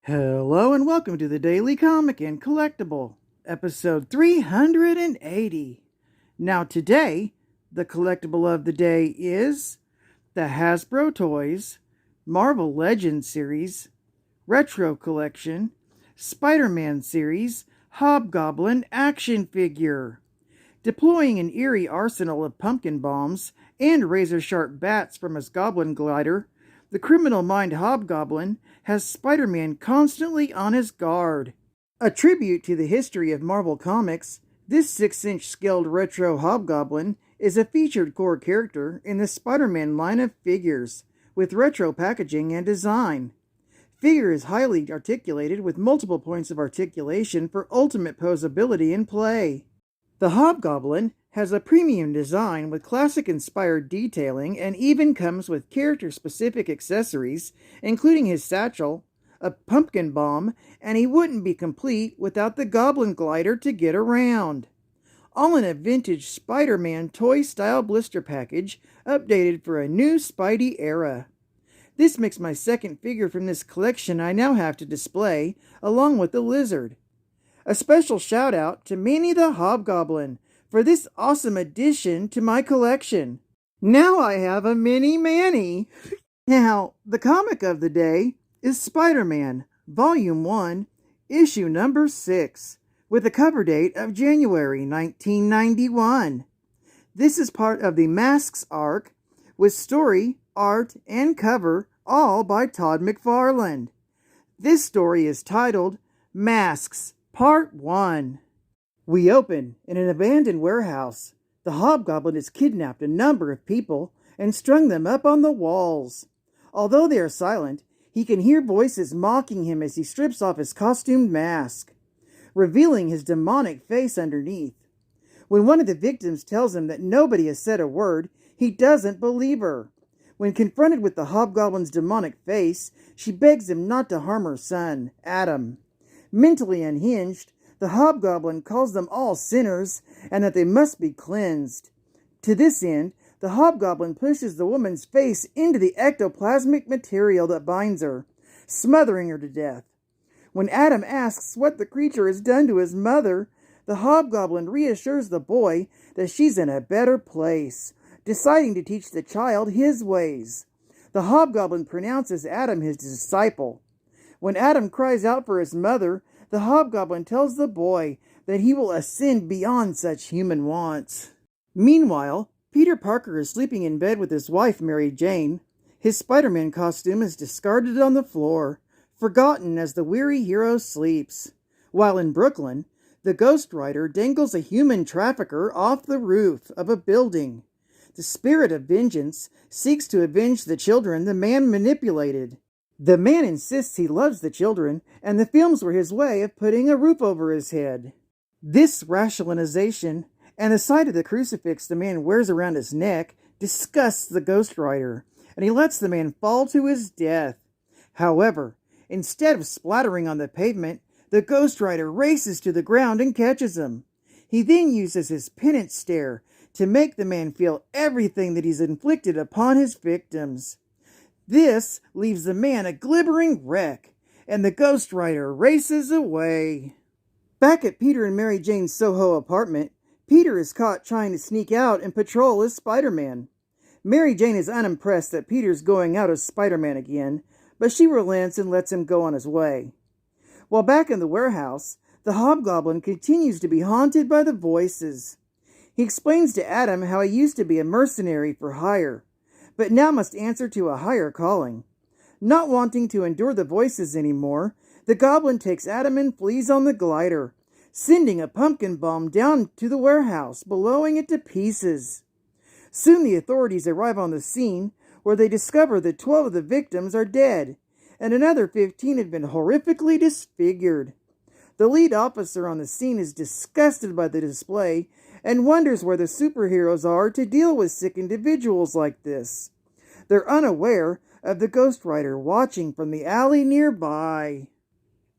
Hello and welcome to the Daily Comic and Collectible, episode 380. Now today, the collectible of the day is the Hasbro Toys Marvel Legends series, Retro Collection, Spider-Man series, Hobgoblin action figure. Deploying an eerie arsenal of pumpkin bombs and razor-sharp bats from his goblin glider, the criminal mind Hobgoblin has Spider-Man constantly on his guard. A tribute to the history of Marvel Comics, this 6-inch scaled retro Hobgoblin is a featured core character in the Spider-Man line of figures, with retro packaging and design. Figure is highly articulated with multiple points of articulation for ultimate posability in play. The Hobgoblin has a premium design with classic-inspired detailing and even comes with character-specific accessories, including his satchel, a pumpkin bomb, and he wouldn't be complete without the Goblin Glider to get around. All in a vintage Spider-Man toy-style blister package, updated for a new Spidey era. This makes my second figure from this collection I now have to display, along with the Lizard. A special shout-out to MANNY the Hobgoblin for this awesome addition to my collection. Now I have a mini MANNY. Now, the comic of the day is Spider-Man, Volume 1, Issue number 6, with a cover date of January 1991. This is part of the Masks arc, with story, art, and cover all by Todd McFarlane. This story is titled Masks, Part 1. We open in an abandoned warehouse. The Hobgoblin has kidnapped a number of people and strung them up on the walls. Although they are silent, he can hear voices mocking him as he strips off his costumed mask, revealing his demonic face underneath. When one of the victims tells him that nobody has said a word, he doesn't believe her. When confronted with the Hobgoblin's demonic face, she begs him not to harm her son, Adam. Mentally unhinged, the Hobgoblin calls them all sinners and that they must be cleansed. To this end, the Hobgoblin pushes the woman's face into the ectoplasmic material that binds her, smothering her to death. When Adam asks what the creature has done to his mother, the Hobgoblin reassures the boy that she's in a better place, deciding to teach the child his ways. The Hobgoblin pronounces Adam his disciple. When Adam cries out for his mother, the Hobgoblin tells the boy that he will ascend beyond such human wants. Meanwhile, Peter Parker is sleeping in bed with his wife, Mary Jane. His Spider-Man costume is discarded on the floor, forgotten as the weary hero sleeps. While in Brooklyn, the Ghost Rider dangles a human trafficker off the roof of a building. The spirit of vengeance seeks to avenge the children the man manipulated. The man insists he loves the children, and the films were his way of putting a roof over his head. This rationalization, and the sight of the crucifix the man wears around his neck, disgusts the Ghost Rider, and he lets the man fall to his death. However, instead of splattering on the pavement, the Ghost Rider races to the ground and catches him. He then uses his penance stare to make the man feel everything that he's inflicted upon his victims. This leaves the man a glimmering wreck, and the Ghost Rider races away. Back at Peter and Mary Jane's Soho apartment, Peter is caught trying to sneak out and patrol as Spider-Man. Mary Jane is unimpressed that Peter's going out as Spider-Man again, but she relents and lets him go on his way. While back in the warehouse, the Hobgoblin continues to be haunted by the voices. He explains to Adam how he used to be a mercenary for hire, but now must answer to a higher calling. Not wanting to endure the voices anymore, the Goblin takes Adam and flees on the glider, sending a pumpkin bomb down to the warehouse, blowing it to pieces. Soon the authorities arrive on the scene, where they discover that 12 of the victims are dead, and another 15 have been horrifically disfigured. The lead officer on the scene is disgusted by the display and wonders where the superheroes are to deal with sick individuals like this. They're unaware of the Ghost Rider watching from the alley nearby.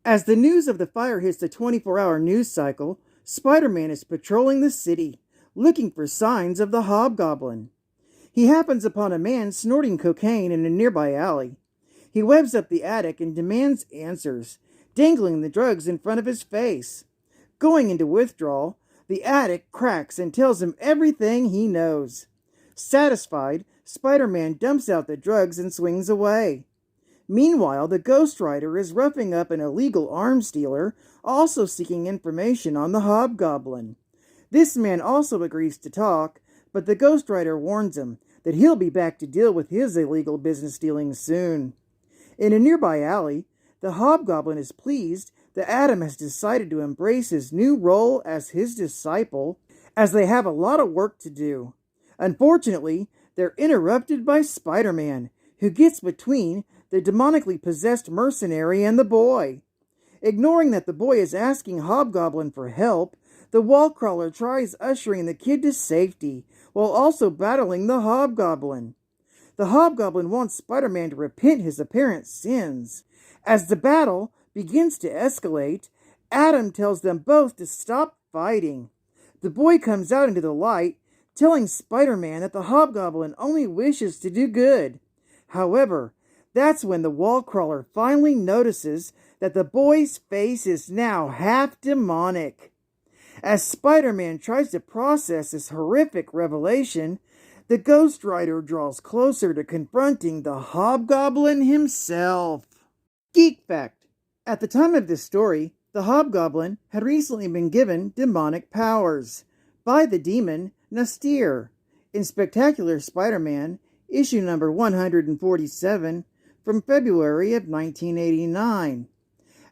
As the news of the fire hits the 24-hour news cycle, Spider-Man is patrolling the city, looking for signs of the Hobgoblin. He happens upon a man snorting cocaine in a nearby alley. He webs up the attic and demands answers, dangling the drugs in front of his face. Going into withdrawal, the addict cracks and tells him everything he knows. Satisfied, Spider-Man dumps out the drugs and swings away. Meanwhile, the Ghost Rider is roughing up an illegal arms dealer, also seeking information on the Hobgoblin. This man also agrees to talk, but the Ghost Rider warns him that he'll be back to deal with his illegal business dealings soon. In a nearby alley, the Hobgoblin is pleased that Adam has decided to embrace his new role as his disciple, as they have a lot of work to do. Unfortunately, they're interrupted by Spider-Man, who gets between the demonically possessed mercenary and the boy. Ignoring that the boy is asking Hobgoblin for help, the wall crawler tries ushering the kid to safety, while also battling the Hobgoblin. The Hobgoblin wants Spider-Man to repent his apparent sins. As the battle begins to escalate, Adam tells them both to stop fighting. The boy comes out into the light, telling Spider-Man that the Hobgoblin only wishes to do good. However, that's when the wall crawler finally notices that the boy's face is now half demonic. As Spider-Man tries to process this horrific revelation, the Ghost Rider draws closer to confronting the Hobgoblin himself. Geek Fact: at the time of this story, the Hobgoblin had recently been given demonic powers by the demon Nastir in Spectacular Spider-Man, issue number 147, from February of 1989.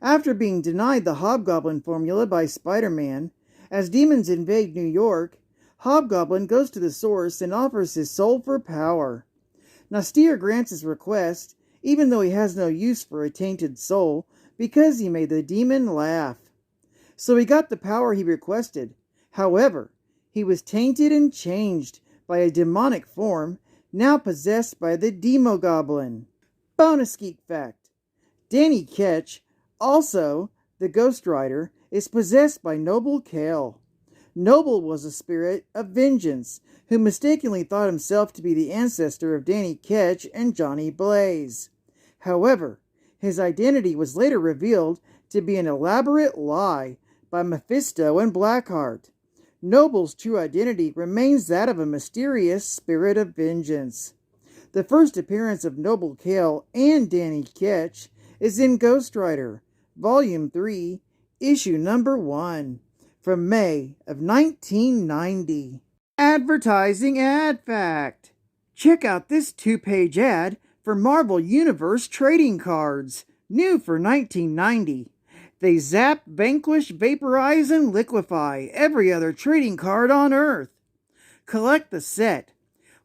After being denied the Hobgoblin formula by Spider-Man, as demons invade New York, Hobgoblin goes to the source and offers his soul for power. Nastir grants his request, even though he has no use for a tainted soul, because he made the demon laugh. So he got the power he requested. However, he was tainted and changed by a demonic form, now possessed by the Demogoblin. Bonus Geek Fact: Danny Ketch, also the Ghost Rider, is possessed by Noble Kale. Noble was a spirit of vengeance, who mistakenly thought himself to be the ancestor of Danny Ketch and Johnny Blaze. However, his identity was later revealed to be an elaborate lie by Mephisto and Blackheart. Noble's true identity remains that of a mysterious spirit of vengeance. The first appearance of Noble Kale and Danny Ketch is in Ghost Rider, Volume 3, Issue number 1, from May of 1990. Advertising Ad Fact: check out this 2-page ad for Marvel Universe trading cards, new for 1990. They zap, vanquish, vaporize, and liquefy every other trading card on Earth. Collect the set.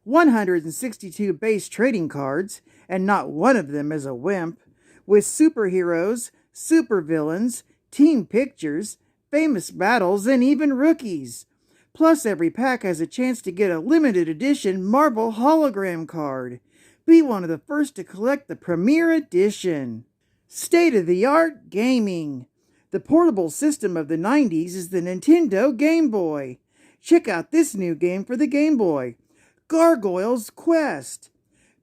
162 base trading cards, and not one of them is a wimp, with superheroes, supervillains, team pictures, famous battles, and even rookies. Plus, every pack has a chance to get a limited edition Marvel hologram card. Be one of the first to collect the Premier Edition. State-of-the-art gaming. The portable system of the 90s is the Nintendo Game Boy. Check out this new game for the Game Boy, Gargoyle's Quest.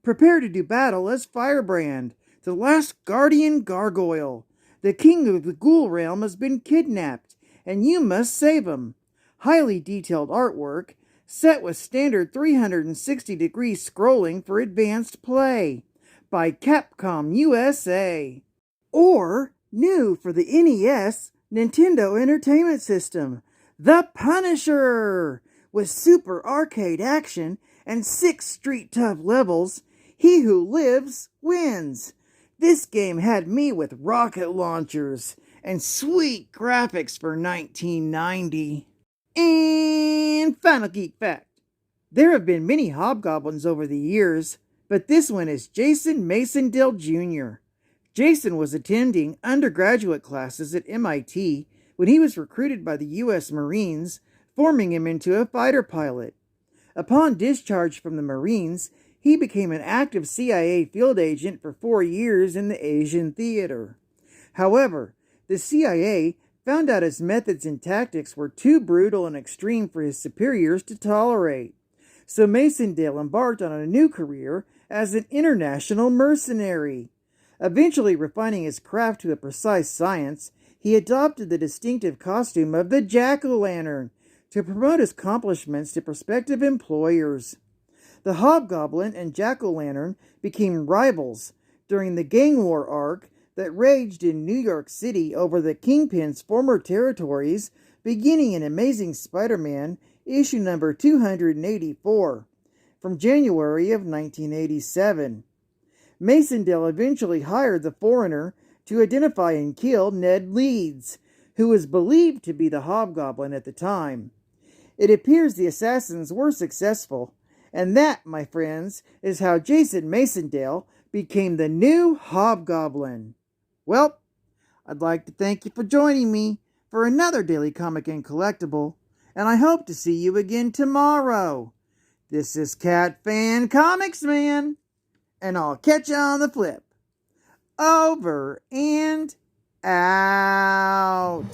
Prepare to do battle as Firebrand, the last guardian gargoyle. The king of the ghoul realm has been kidnapped, and you must save him. Highly detailed artwork, set with standard 360-degree scrolling for advanced play, by Capcom USA. Or, new for the NES Nintendo Entertainment System, The Punisher! With super arcade action and 6 street tough levels, he who lives wins. This game had me with rocket launchers and sweet graphics for 1990. And final Geek Fact: there have been many Hobgoblins over the years, but this one is Jason Masondale Jr. Jason was attending undergraduate classes at MIT when he was recruited by the U.S. Marines, forming him into a fighter pilot. Upon discharge from the Marines, he became an active CIA field agent for 4 years in the Asian theater. However, the CIA found out his methods and tactics were too brutal and extreme for his superiors to tolerate. So Masondale embarked on a new career as an international mercenary. Eventually refining his craft to a precise science, he adopted the distinctive costume of the jack-o'-lantern to promote his accomplishments to prospective employers. The Hobgoblin and jack-o'-lantern became rivals during the gang war arc that raged in New York City over the Kingpin's former territories, beginning in Amazing Spider-Man issue number 284 from January of 1987. Masondale eventually hired the Foreigner to identify and kill Ned Leeds, who was believed to be the Hobgoblin at the time. It appears the assassins were successful, and that, my friends, is how Jason Masondale became the new Hobgoblin. Well, I'd like to thank you for joining me for another Daily Comic and Collectible, and I hope to see you again tomorrow. This is Cat Fan Comics Man, and I'll catch you on the flip. Over and out.